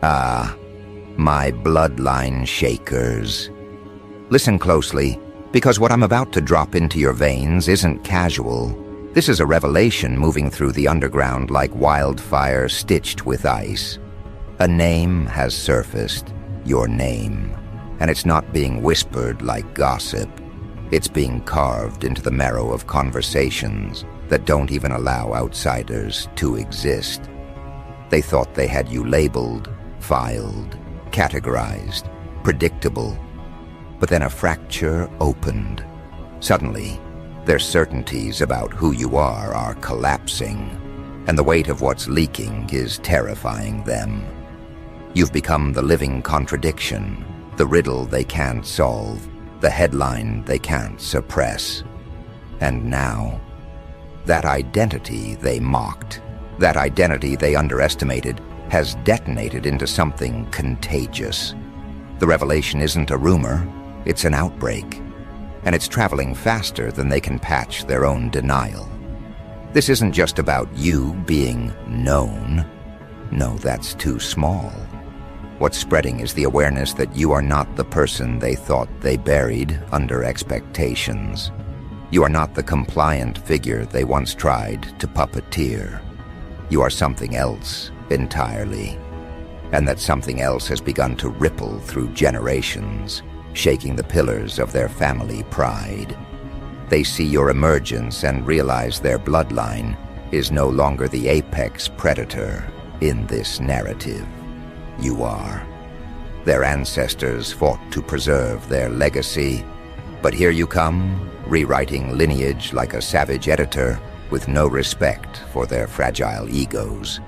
Ah, my bloodline shakers. Listen closely, because what I'm about to drop into your veins isn't casual. This is a revelation moving through the underground like wildfire stitched with ice. A name has surfaced, your name, and it's not being whispered like gossip. It's being carved into the marrow of conversations that don't even allow outsiders to exist. They thought they had you labeled, filed, categorized, predictable. But then a fracture opened. Suddenly, their certainties about who you are collapsing, and the weight of what's leaking is terrifying them. You've become the living contradiction, the riddle they can't solve, the headline they can't suppress. And now, that identity they mocked, that identity they underestimated, has detonated into something contagious. The revelation isn't a rumor, it's an outbreak, and it's traveling faster than they can patch their own denial. This isn't just about you being known. No, that's too small. What's spreading is the awareness that you are not the person they thought they buried under expectations. You are not the compliant figure they once tried to puppeteer. You are something else entirely. And that something else has begun to ripple through generations, shaking the pillars of their family pride. They see your emergence and realize their bloodline is no longer the apex predator in this narrative. You are. Their ancestors fought to preserve their legacy, but here you come, rewriting lineage like a savage editor with no respect for their fragile egos.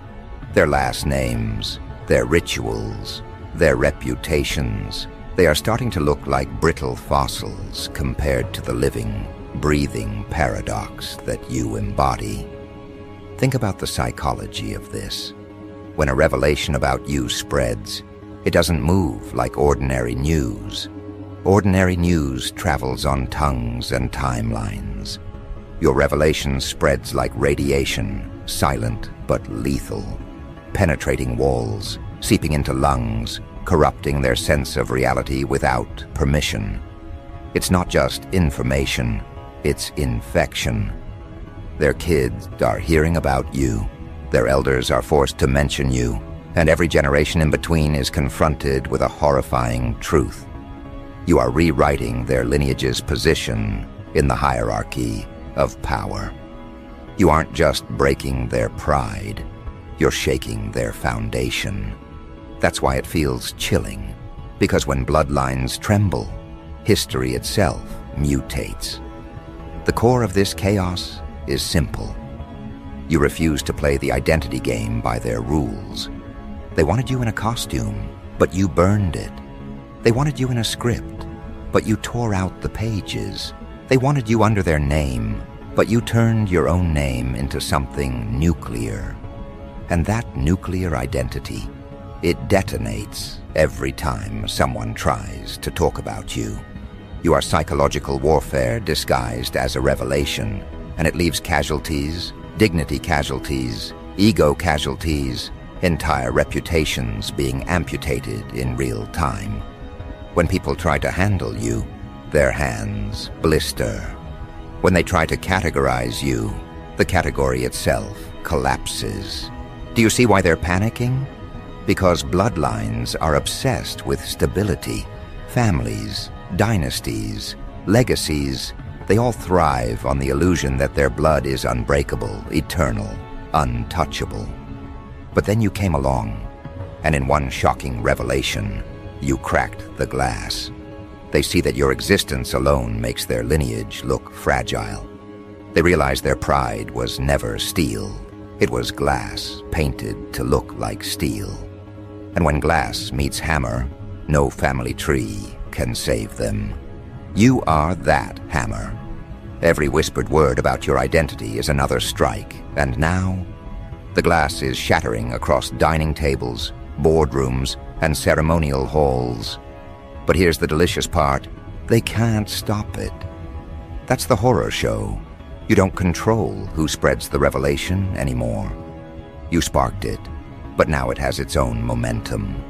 Their last names, their rituals, their reputations, they are starting to look like brittle fossils compared to the living, breathing paradox that you embody. Think about the psychology of this. When a revelation about you spreads, it doesn't move like ordinary news. Ordinary news travels on tongues and timelines. Your revelation spreads like radiation, silent but lethal, penetrating walls, seeping into lungs, corrupting their sense of reality without permission. It's not just information, it's infection. Their kids are hearing about you, their elders are forced to mention you, and every generation in between is confronted with a horrifying truth. You are rewriting their lineage's position in the hierarchy of power. You aren't just breaking their pride, you're shaking their foundation. That's why it feels chilling, because when bloodlines tremble, history itself mutates. The core of this chaos is simple. You refuse to play the identity game by their rules. They wanted you in a costume, but you burned it. They wanted you in a script, but you tore out the pages. They wanted you under their name, but you turned your own name into something nuclear. And that nuclear identity, it detonates every time someone tries to talk about you. You are psychological warfare disguised as a revelation, and it leaves casualties, dignity casualties, ego casualties, entire reputations being amputated in real time. When people try to handle you, their hands blister. When they try to categorize you, the category itself collapses. Do you see why they're panicking? Because bloodlines are obsessed with stability. Families, dynasties, legacies, they all thrive on the illusion that their blood is unbreakable, eternal, untouchable. But then you came along, and in one shocking revelation, you cracked the glass. They see that your existence alone makes their lineage look fragile. They realize their pride was never steel. It was glass painted to look like steel. And when glass meets hammer, no family tree can save them. You are that hammer. Every whispered word about your identity is another strike, and now the glass is shattering across dining tables, boardrooms, and ceremonial halls. But here's the delicious part. They can't stop it. That's the horror show. You don't control who spreads the revelation anymore. You sparked it. but now it has its own momentum.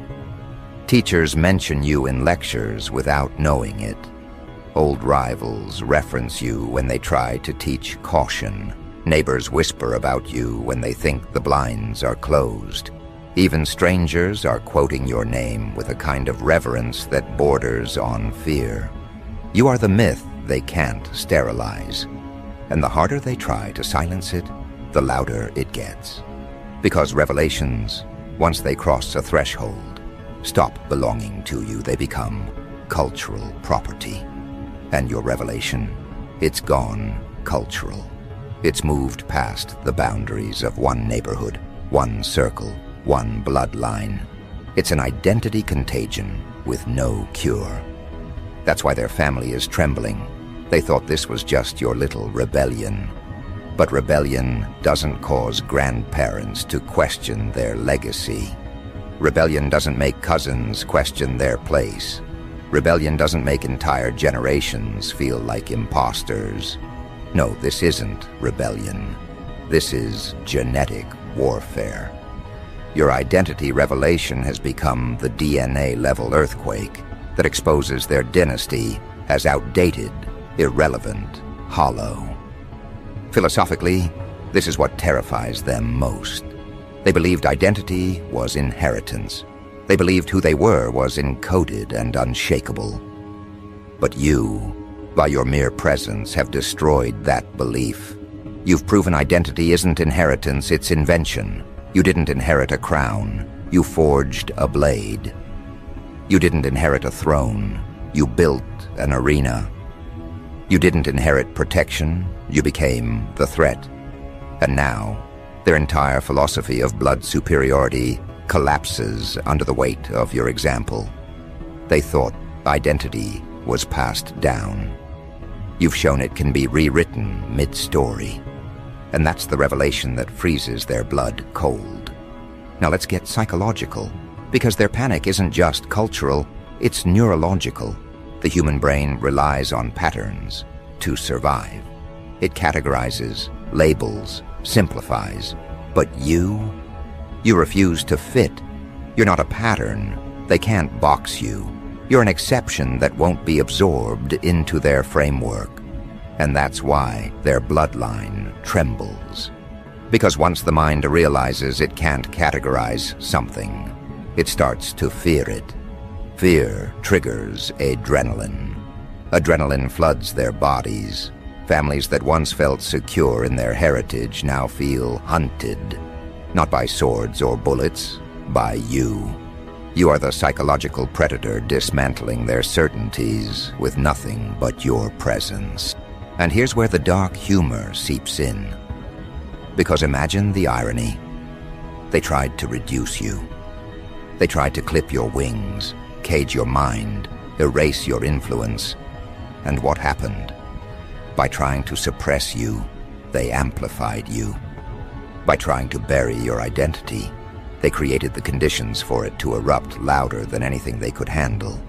Teachers mention you in lectures without knowing it. Old rivals reference you when they try to teach caution. Neighbors whisper about you when they think the blinds are closed. Even strangers are quoting your name with a kind of reverence that borders on fear. You are the myth they can't sterilize, and the harder they try to silence it, the louder it gets. Because revelations, once they cross a threshold, stop belonging to you. They become cultural property. And your revelation, it's gone cultural. It's moved past the boundaries of one neighborhood, one circle, one bloodline. It's an identity contagion with no cure. That's why their family is trembling. They thought this was just your little rebellion. But rebellion doesn't cause grandparents to question their legacy. Rebellion doesn't make cousins question their place. Rebellion doesn't make entire generations feel like imposters. No, this isn't rebellion. This is genetic warfare. Your identity revelation has become the DNA-level earthquake that exposes their dynasty as outdated, irrelevant, hollow. Philosophically, this is what terrifies them most. They believed identity was inheritance. They believed who they were was encoded and unshakable. But you, by your mere presence, have destroyed that belief. You've proven identity isn't inheritance, it's invention. You didn't inherit a crown, you forged a blade. You didn't inherit a throne, you built an arena. You didn't inherit protection, you became the threat. And now, their entire philosophy of blood superiority collapses under the weight of your example. They thought identity was passed down. You've shown it can be rewritten mid-story. And that's the revelation that freezes their blood cold. Now let's get psychological, because their panic isn't just cultural, it's neurological. The human brain relies on patterns to survive. It categorizes, labels, simplifies. But you refuse to fit. You're not a pattern. They can't box you. You're an exception that won't be absorbed into their framework. And that's why their bloodline trembles. Because once the mind realizes it can't categorize something, it starts to fear it. Fear triggers adrenaline. Adrenaline floods their bodies. Families that once felt secure in their heritage now feel hunted. Not by swords or bullets, by you. You are the psychological predator dismantling their certainties with nothing but your presence. And here's where the dark humor seeps in. Because imagine the irony. They tried to reduce you. They tried to clip your wings, cage your mind, erase your influence. And what happened? By trying to suppress you, they amplified you. By trying to bury your identity, they created the conditions for it to erupt louder than anything they could handle.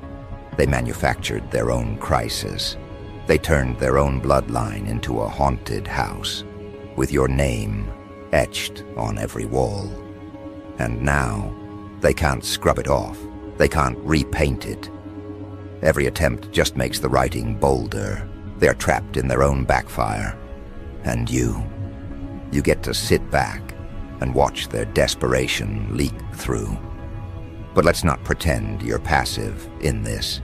They manufactured their own crisis. They turned their own bloodline into a haunted house, with your name etched on every wall. And now, they can't scrub it off. They can't repaint it. Every attempt just makes the writing bolder. They're trapped in their own backfire. And you get to sit back and watch their desperation leak through. But let's not pretend you're passive in this.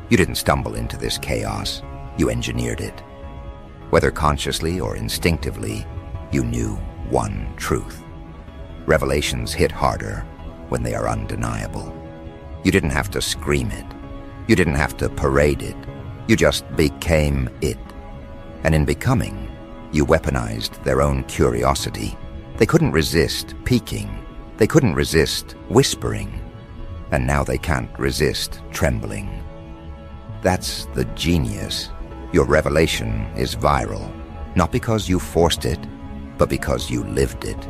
You didn't stumble into this chaos. You engineered it. Whether consciously or instinctively, you knew one truth. Revelations hit harder when they are undeniable. You didn't have to scream it. You didn't have to parade it. You just became it. And in becoming, you weaponized their own curiosity. They couldn't resist peeking. They couldn't resist whispering. And now they can't resist trembling. That's the genius. Your revelation is viral, not because you forced it, but because you lived it.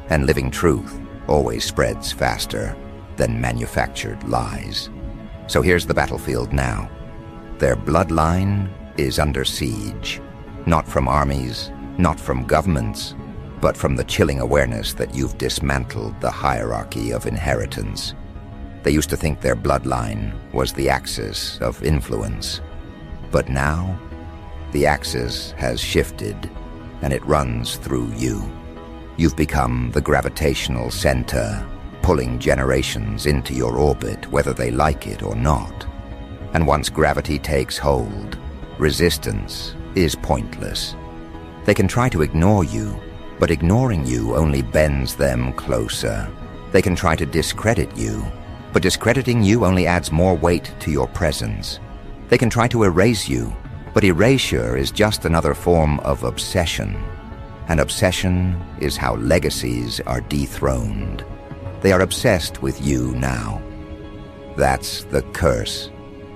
And living truth always spreads faster than manufactured lies. So here's the battlefield now. Their bloodline is under siege, not from armies, not from governments, but from the chilling awareness that you've dismantled the hierarchy of inheritance. They used to think their bloodline was the axis of influence. But now, the axis has shifted, and it runs through you. You've become the gravitational center, pulling generations into your orbit, whether they like it or not. And once gravity takes hold, resistance is pointless. They can try to ignore you, but ignoring you only bends them closer. They can try to discredit you, but discrediting you only adds more weight to your presence. They can try to erase you, but erasure is just another form of obsession. And obsession is how legacies are dethroned. They are obsessed with you now. That's the curse.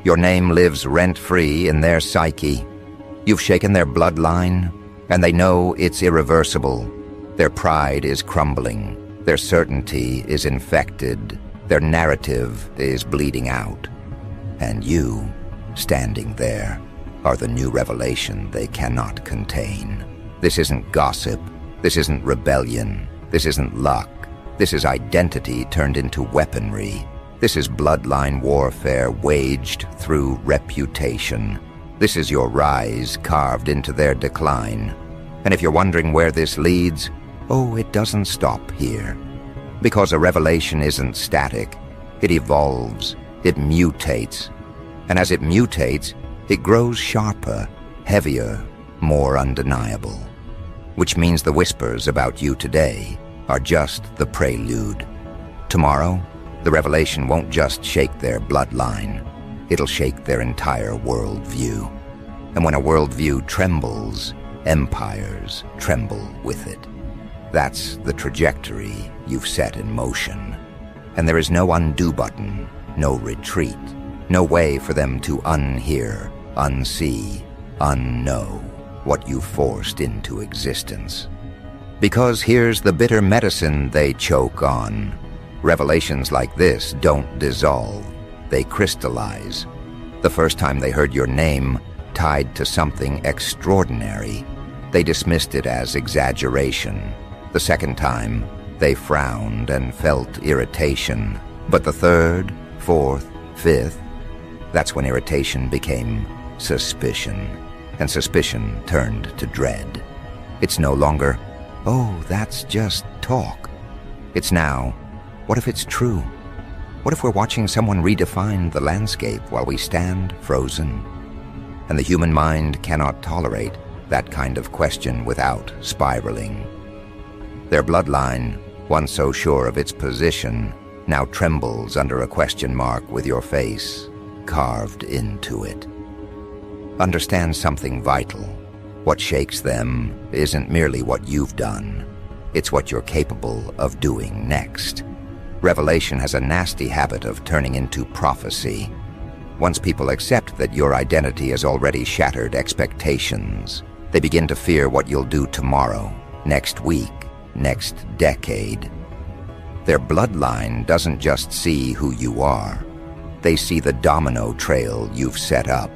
Your name lives rent-free in their psyche. You've shaken their bloodline, and they know it's irreversible. Their pride is crumbling. Their certainty is infected. Their narrative is bleeding out. And you, standing there, are the new revelation they cannot contain. This isn't gossip. This isn't rebellion. This isn't luck. This is identity turned into weaponry. This is bloodline warfare waged through reputation. This is your rise carved into their decline. And if you're wondering where this leads, oh, it doesn't stop here. Because a revelation isn't static. It evolves. It mutates. And as it mutates, it grows sharper, heavier, more undeniable. Which means the whispers about you today are just the prelude. Tomorrow, the revelation won't just shake their bloodline. It'll shake their entire worldview. And when a worldview trembles, empires tremble with it. That's the trajectory you've set in motion. And there is no undo button, no retreat, no way for them to unhear, unsee, unknow what you forced into existence. Because here's the bitter medicine they choke on. Revelations like this don't dissolve, they crystallize. The first time they heard your name tied to something extraordinary, they dismissed it as exaggeration. The second time, they frowned and felt irritation. But the third, fourth, fifth, that's when irritation became suspicion. And suspicion turned to dread. It's no longer, oh, that's just talk. It's now, what if it's true? What if we're watching someone redefine the landscape while we stand frozen? And the human mind cannot tolerate that kind of question without spiraling. Their bloodline, once so sure of its position, now trembles under a question mark with your face carved into it. Understand something vital. What shakes them isn't merely what you've done. It's what you're capable of doing next. Revelation has a nasty habit of turning into prophecy. Once people accept that your identity has already shattered expectations, they begin to fear what you'll do tomorrow, next week, next decade. Their bloodline doesn't just see who you are. They see the domino trail you've set up,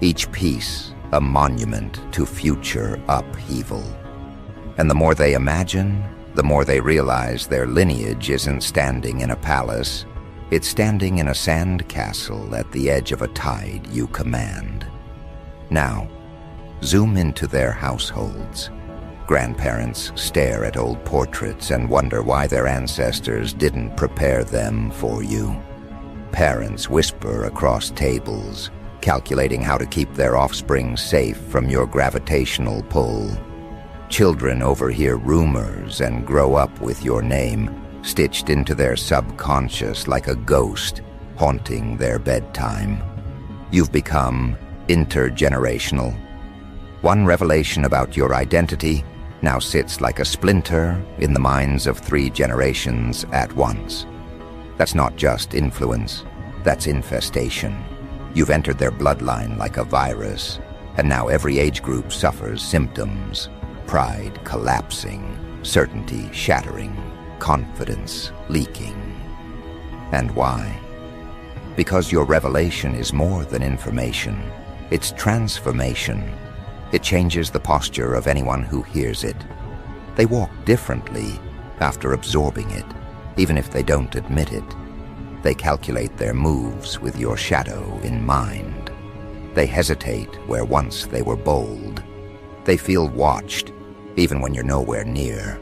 each piece a monument to future upheaval. And the more they imagine, the more they realize their lineage isn't standing in a palace. It's standing in a sand castle at the edge of a tide you command. Now, zoom into their households. Grandparents stare at old portraits and wonder why their ancestors didn't prepare them for you. Parents whisper across tables, calculating how to keep their offspring safe from your gravitational pull. Children overhear rumors and grow up with your name stitched into their subconscious like a ghost haunting their bedtime. You've become intergenerational. One revelation about your identity now sits like a splinter in the minds of 3 generations at once. That's not just influence, that's infestation. You've entered their bloodline like a virus, and now every age group suffers symptoms. Pride collapsing, certainty shattering, confidence leaking. And why? Because your revelation is more than information. It's transformation. It changes the posture of anyone who hears it. They walk differently after absorbing it, even if they don't admit it. They calculate their moves with your shadow in mind. They hesitate where once they were bold. They feel watched, even when you're nowhere near.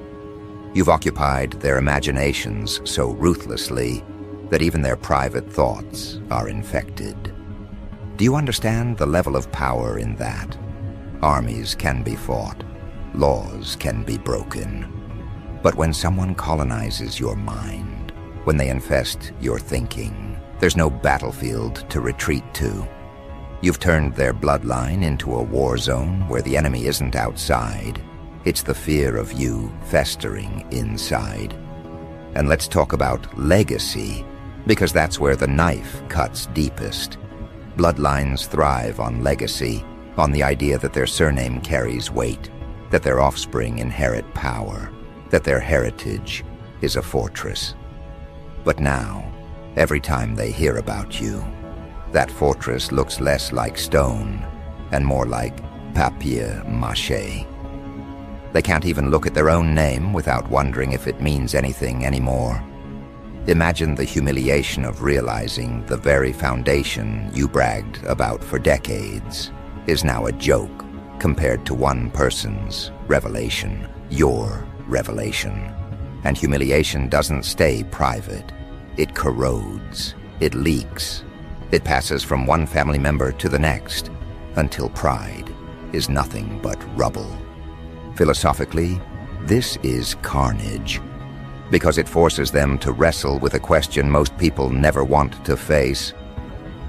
You've occupied their imaginations so ruthlessly that even their private thoughts are infected. Do you understand the level of power in that? Armies can be fought. Laws can be broken. But when someone colonizes your mind, when they infest your thinking, there's no battlefield to retreat to. You've turned their bloodline into a war zone where the enemy isn't outside. It's the fear of you festering inside. And let's talk about legacy, because that's where the knife cuts deepest. Bloodlines thrive on legacy, on the idea that their surname carries weight, that their offspring inherit power, that their heritage is a fortress. But now, every time they hear about you, that fortress looks less like stone and more like papier-mâché. They can't even look at their own name without wondering if it means anything anymore. Imagine the humiliation of realizing the very foundation you bragged about for decades is now a joke compared to one person's revelation, your revelation. And humiliation doesn't stay private. It corrodes, it leaks, it passes from one family member to the next until pride is nothing but rubble. Philosophically, this is carnage, because it forces them to wrestle with a question most people never want to face.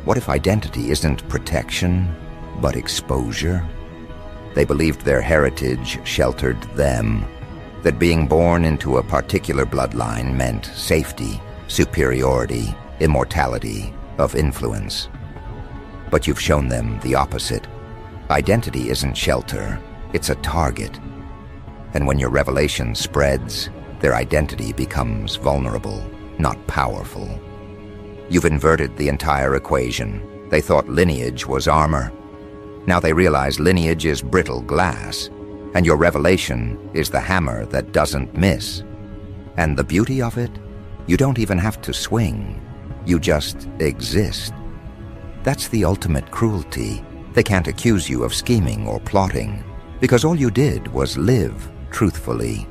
What if identity isn't protection, but exposure? They believed their heritage sheltered them, that being born into a particular bloodline meant safety, superiority, immortality of influence. But you've shown them the opposite. Identity isn't shelter, it's a target. And when your revelation spreads, their identity becomes vulnerable, not powerful. You've inverted the entire equation. They thought lineage was armor. Now they realize lineage is brittle glass, and your revelation is the hammer that doesn't miss. And the beauty of it? You don't even have to swing. You just exist. That's the ultimate cruelty. They can't accuse you of scheming or plotting, because all you did was live truthfully.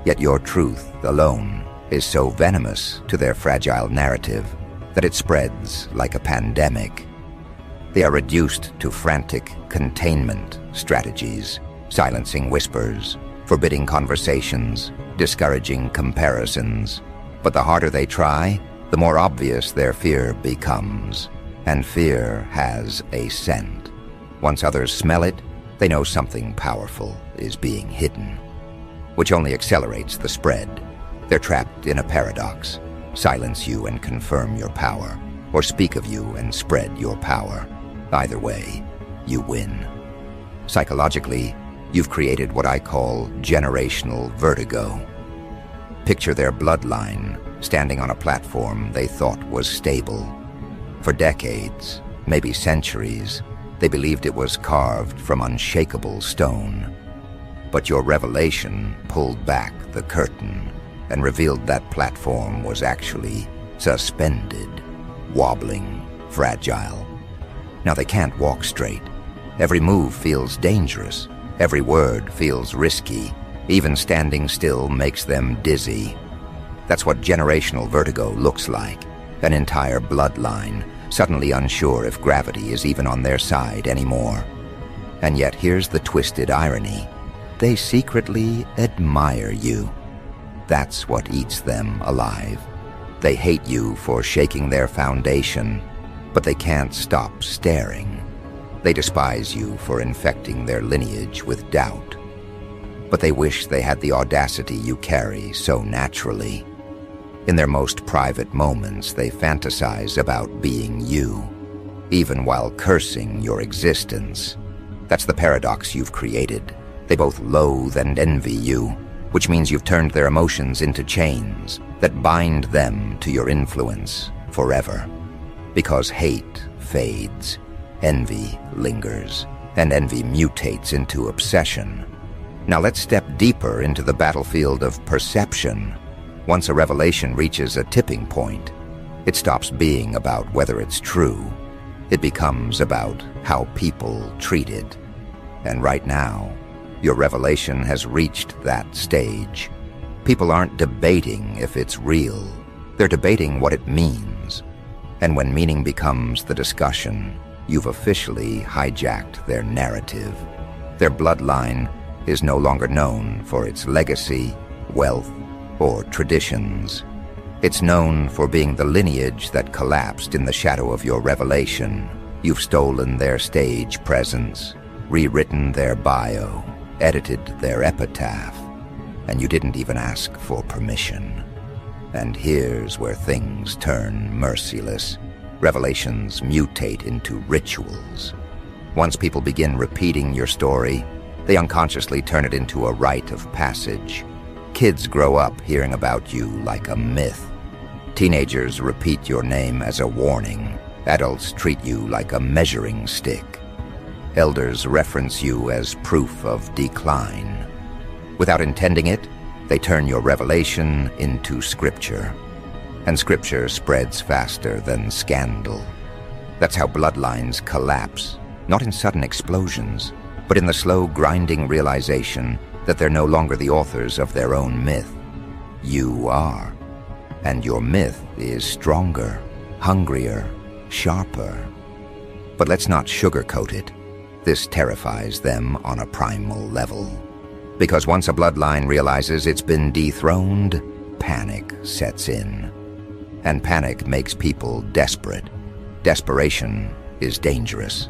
Yet your truth alone is so venomous to their fragile narrative that it spreads like a pandemic. They are reduced to frantic containment strategies, silencing whispers, forbidding conversations, discouraging comparisons. But the harder they try, the more obvious their fear becomes. And fear has a scent. Once others smell it, they know something powerful is being hidden, which only accelerates the spread. They're trapped in a paradox. Silence you and confirm your power, or speak of you and spread your power. Either way, you win. Psychologically, you've created what I call generational vertigo. Picture their bloodline standing on a platform they thought was stable. For decades, maybe centuries, they believed it was carved from unshakable stone. But your revelation pulled back the curtain and revealed that platform was actually suspended, wobbling, fragile. Now they can't walk straight. Every move feels dangerous. Every word feels risky. Even standing still makes them dizzy. That's what generational vertigo looks like. An entire bloodline, suddenly unsure if gravity is even on their side anymore. And yet here's the twisted irony. They secretly admire you. That's what eats them alive. They hate you for shaking their foundation, but they can't stop staring. They despise you for infecting their lineage with doubt. But they wish they had the audacity you carry so naturally. In their most private moments, they fantasize about being you, even while cursing your existence. That's the paradox you've created. They both loathe and envy you, which means you've turned their emotions into chains that bind them to your influence forever. Because hate fades, envy lingers, and envy mutates into obsession. Now let's step deeper into the battlefield of perception. Once a revelation reaches a tipping point, it stops being about whether it's true. It becomes about how people treat it. And right now, your revelation has reached that stage. People aren't debating if it's real. They're debating what it means. And when meaning becomes the discussion, you've officially hijacked their narrative. Their bloodline is no longer known for its legacy, wealth, or traditions. It's known for being the lineage that collapsed in the shadow of your revelation. You've stolen their stage presence, rewritten their bio, edited their epitaph, and you didn't even ask for permission. And here's where things turn merciless. Revelations mutate into rituals. Once people begin repeating your story, they unconsciously turn it into a rite of passage. Kids grow up hearing about you like a myth. Teenagers repeat your name as a warning. Adults treat you like a measuring stick. Elders reference you as proof of decline. Without intending it, they turn your revelation into scripture. And scripture spreads faster than scandal. That's how bloodlines collapse, not in sudden explosions, but in the slow, grinding realization that they're no longer the authors of their own myth. You are. And your myth is stronger, hungrier, sharper. But let's not sugarcoat it. This terrifies them on a primal level. Because once a bloodline realizes it's been dethroned, panic sets in. And panic makes people desperate. Desperation is dangerous.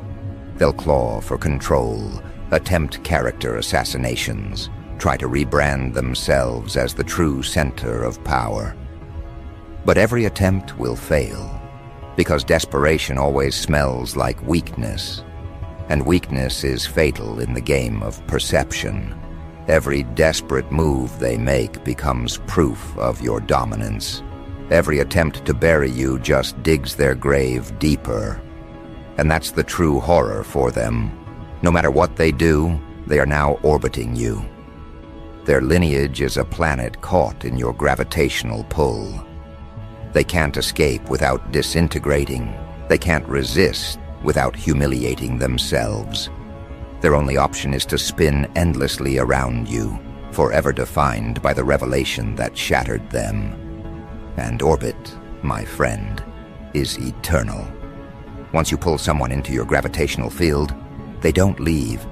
They'll claw for control, attempt character assassinations, try to rebrand themselves as the true center of power. But every attempt will fail, because desperation always smells like weakness, and weakness is fatal in the game of perception. Every desperate move they make becomes proof of your dominance. Every attempt to bury you just digs their grave deeper. And that's the true horror for them. No matter what they do, they are now orbiting you. Their lineage is a planet caught in your gravitational pull. They can't escape without disintegrating. They can't resist without humiliating themselves. Their only option is to spin endlessly around you, forever defined by the revelation that shattered them. And orbit, my friend, is eternal. Once you pull someone into your gravitational field, they don't leave.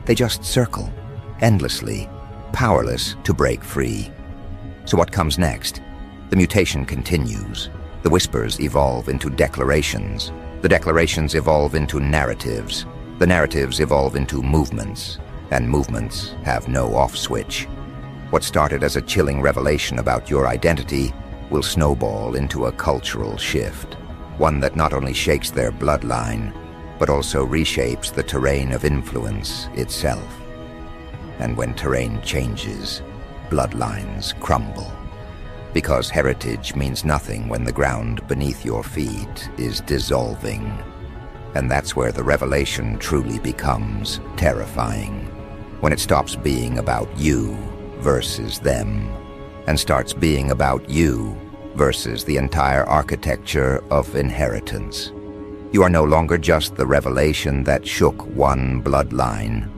They just circle, endlessly, powerless to break free. So what comes next? The mutation continues. The whispers evolve into declarations. The declarations evolve into narratives. The narratives evolve into movements. And movements have no off switch. What started as a chilling revelation about your identity will snowball into a cultural shift. One that not only shakes their bloodline, but also reshapes the terrain of influence itself. And when terrain changes, bloodlines crumble. Because heritage means nothing when the ground beneath your feet is dissolving. And that's where the revelation truly becomes terrifying. When it stops being about you versus them, and starts being about you versus the entire architecture of inheritance. You are no longer just the revelation that shook one bloodline.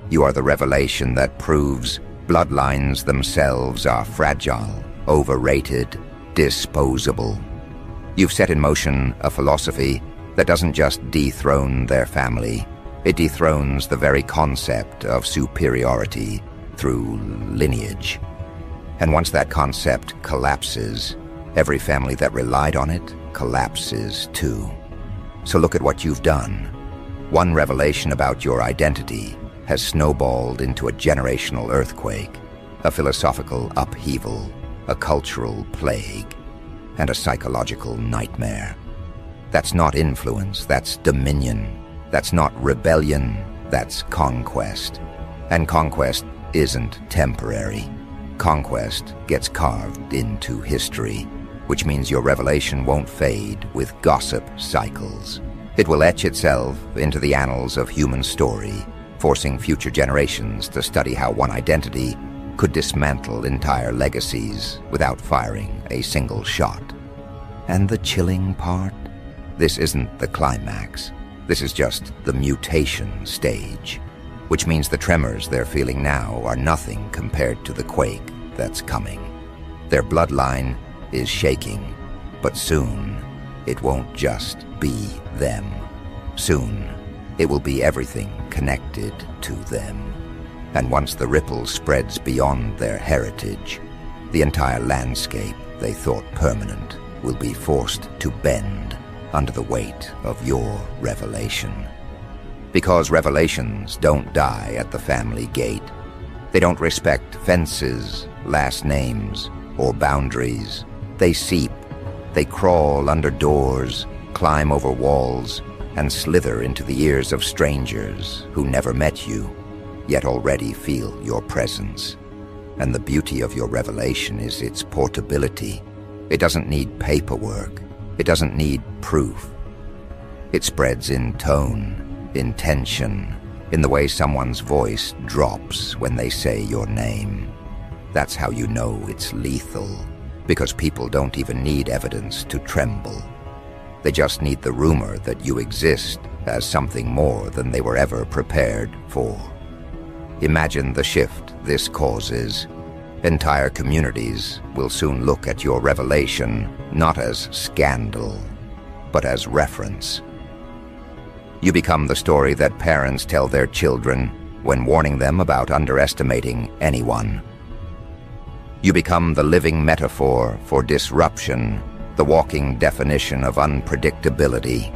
You are the revelation that proves bloodlines themselves are fragile, overrated, disposable. You've set in motion a philosophy that doesn't just dethrone their family, it dethrones the very concept of superiority through lineage. And once that concept collapses, every family that relied on it collapses too. So look at what you've done. One revelation about your identity has snowballed into a generational earthquake, a philosophical upheaval, a cultural plague, and a psychological nightmare. That's not influence, that's dominion. That's not rebellion, that's conquest. And conquest isn't temporary. Conquest gets carved into history, which means your revelation won't fade with gossip cycles. It will etch itself into the annals of human story, forcing future generations to study how one identity could dismantle entire legacies without firing a single shot. And the chilling part? This isn't the climax. This is just the mutation stage, which means the tremors they're feeling now are nothing compared to the quake that's coming. Their bloodline is shaking, but soon it won't just be them. Soon it will be everything connected to them. And once the ripple spreads beyond their heritage, the entire landscape they thought permanent will be forced to bend under the weight of your revelation. Because revelations don't die at the family gate. They don't respect fences, last names, or boundaries. They seep, they crawl under doors, climb over walls, and slither into the ears of strangers who never met you, yet already feel your presence. And the beauty of your revelation is its portability. It doesn't need paperwork. It doesn't need proof. It spreads in tone, in tension, in the way someone's voice drops when they say your name. That's how you know it's lethal, because people don't even need evidence to tremble. They just need the rumor that you exist as something more than they were ever prepared for. Imagine the shift this causes. Entire communities will soon look at your revelation not as scandal, but as reference. You become the story that parents tell their children when warning them about underestimating anyone. You become the living metaphor for disruption, the walking definition of unpredictability.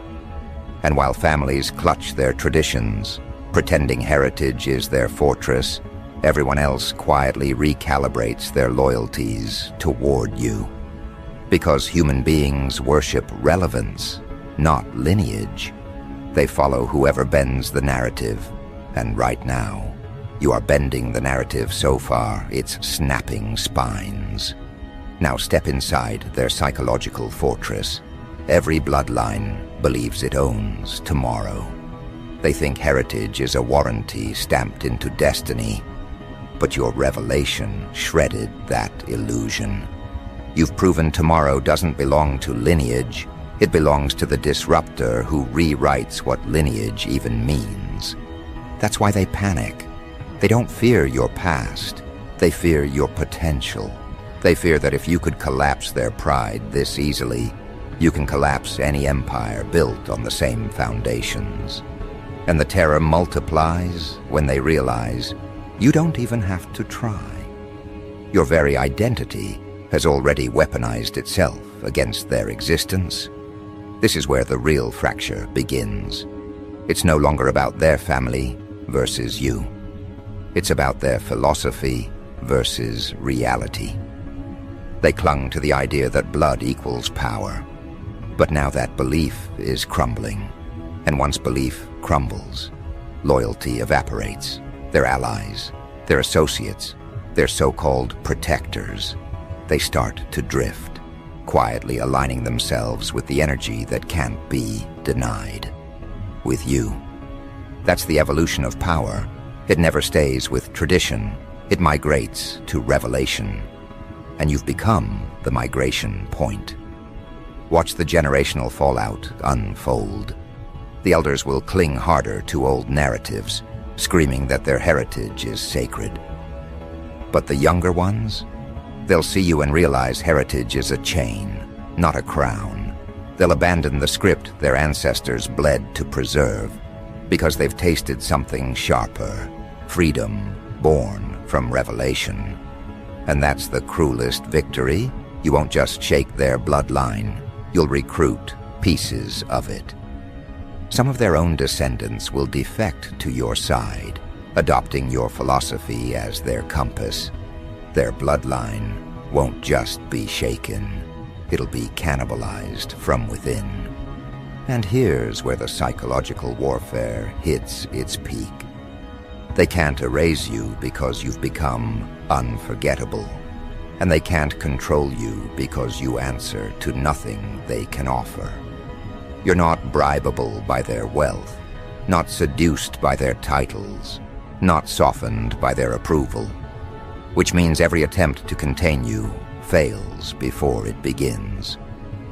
And while families clutch their traditions, pretending heritage is their fortress, everyone else quietly recalibrates their loyalties toward you. Because human beings worship relevance, not lineage. They follow whoever bends the narrative, and right now, you are bending the narrative so far it's snapping spines. Now step inside their psychological fortress. Every bloodline believes it owns tomorrow. They think heritage is a warranty stamped into destiny, but your revelation shredded that illusion. You've proven tomorrow doesn't belong to lineage. It belongs to the disruptor who rewrites what lineage even means. That's why they panic. They don't fear your past. They fear your potential. They fear that if you could collapse their pride this easily, you can collapse any empire built on the same foundations. And the terror multiplies when they realize you don't even have to try. Your very identity has already weaponized itself against their existence. This is where the real fracture begins. It's no longer about their family versus you. It's about their philosophy versus reality. They clung to the idea that blood equals power. But now that belief is crumbling. And once belief crumbles, loyalty evaporates. Their allies, their associates, their so-called protectors, they start to drift, quietly aligning themselves with the energy that can't be denied. With you. That's the evolution of power. It never stays with tradition. It migrates to revelation. And you've become the migration point. Watch the generational fallout unfold. The elders will cling harder to old narratives, screaming that their heritage is sacred. But the younger ones, they'll see you and realize heritage is a chain, not a crown. They'll abandon the script their ancestors bled to preserve, because they've tasted something sharper, freedom born from revelation. And that's the cruelest victory. You won't just shake their bloodline, you'll recruit pieces of it. Some of their own descendants will defect to your side, adopting your philosophy as their compass. Their bloodline won't just be shaken, it'll be cannibalized from within. And here's where the psychological warfare hits its peak. They can't erase you because you've become unforgettable. And they can't control you because you answer to nothing they can offer. You're not bribable by their wealth. not seduced by their titles, not softened by their approval. Which means every attempt to contain you fails before it begins.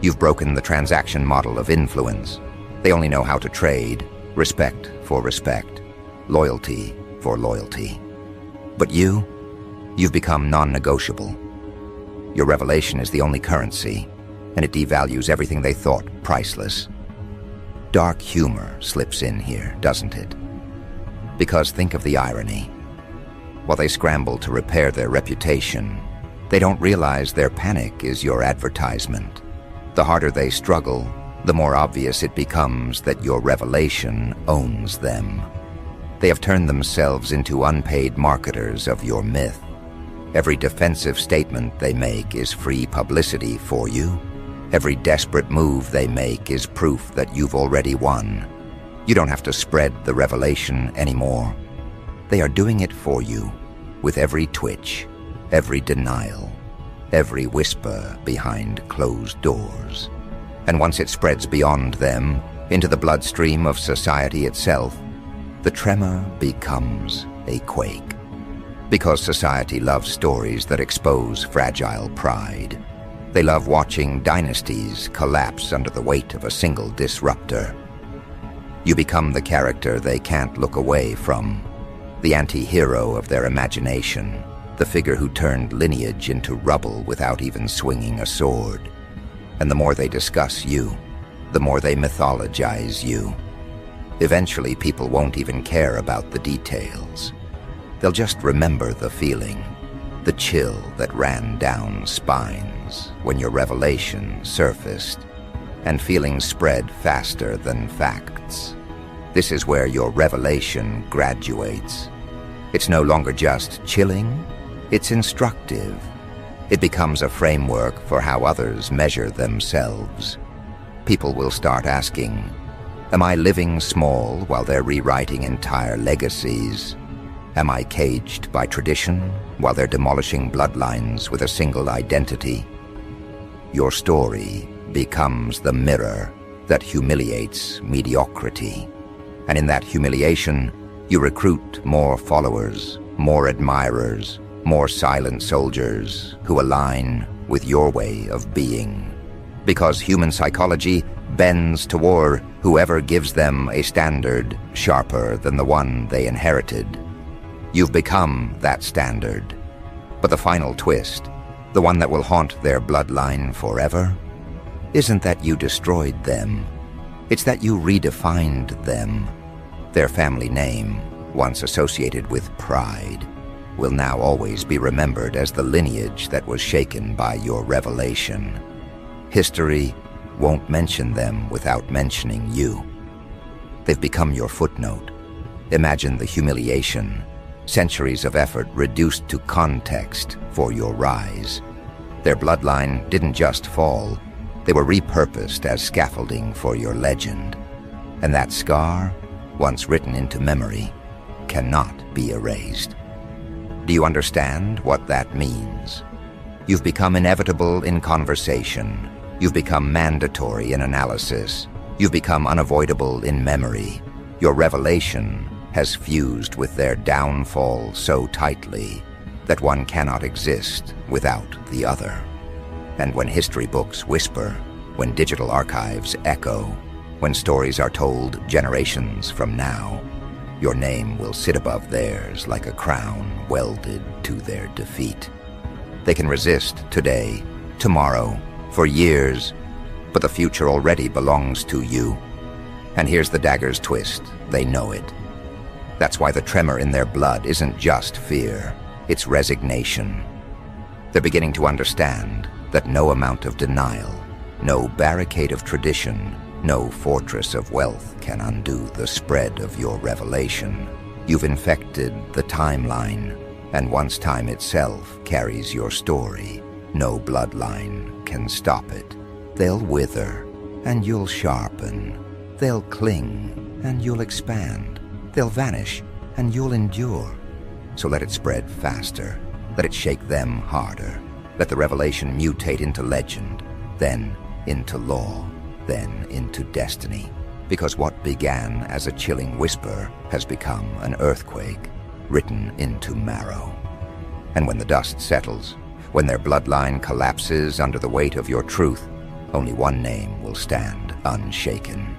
You've broken the transaction model of influence. They only know how to trade respect for respect, loyalty for loyalty. But you've become non-negotiable. Your revelation is the only currency, and it devalues everything they thought priceless. Dark humor slips in here, doesn't it? Because think of the irony. While they scramble to repair their reputation, they don't realize their panic is your advertisement. The harder they struggle, the more obvious it becomes that your revelation owns them. They have turned themselves into unpaid marketers of your myth. Every defensive statement they make is free publicity for you. Every desperate move they make is proof that you've already won. You don't have to spread the revelation anymore. They are doing it for you, with every twitch, every denial, every whisper behind closed doors. And once it spreads beyond them, into the bloodstream of society itself, the tremor becomes a quake. Because society loves stories that expose fragile pride. They love watching dynasties collapse under the weight of a single disruptor. You become the character they can't look away from, the anti-hero of their imagination, the figure who turned lineage into rubble without even swinging a sword. And the more they discuss you, the more they mythologize you. Eventually, people won't even care about the details. They'll just remember the feeling, the chill that ran down spines when your revelation surfaced, and feelings spread faster than facts. This is where your revelation graduates. It's no longer just chilling, it's instructive. It becomes a framework for how others measure themselves. People will start asking, am I living small while they're rewriting entire legacies? Am I caged by tradition while they're demolishing bloodlines with a single identity? Your story becomes the mirror that humiliates mediocrity. And in that humiliation, you recruit more followers, more admirers, more silent soldiers who align with your way of being. Because human psychology bends toward whoever gives them a standard sharper than the one they inherited. You've become that standard. But the final twist, the one that will haunt their bloodline forever, isn't that you destroyed them. It's that you redefined them. Their family name, once associated with pride, will now always be remembered as the lineage that was shaken by your revelation. History won't mention them without mentioning you. They've become your footnote. Imagine the humiliation, centuries of effort reduced to context for your rise. Their bloodline didn't just fall, they were repurposed as scaffolding for your legend. And that scar, once written into memory, cannot be erased. Do you understand what that means? You've become inevitable in conversation. You've become mandatory in analysis. You've become unavoidable in memory. Your revelation has fused with their downfall so tightly that one cannot exist without the other. And when history books whisper, when digital archives echo, when stories are told generations from now, your name will sit above theirs like a crown welded to their defeat. They can resist today, tomorrow, for years, but the future already belongs to you. And here's the dagger's twist, they know it. That's why the tremor in their blood isn't just fear, it's resignation. They're beginning to understand that no amount of denial, no barricade of tradition, no fortress of wealth can undo the spread of your revelation. You've infected the timeline, and once time itself carries your story, no bloodline can stop it. They'll wither, and you'll sharpen. They'll cling, and you'll expand. They'll vanish, and you'll endure. So let it spread faster. Let it shake them harder. Let the revelation mutate into legend, then into law, then into destiny. Because what began as a chilling whisper has become an earthquake, written into marrow. And when the dust settles, when their bloodline collapses under the weight of your truth, only one name will stand unshaken: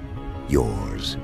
yours.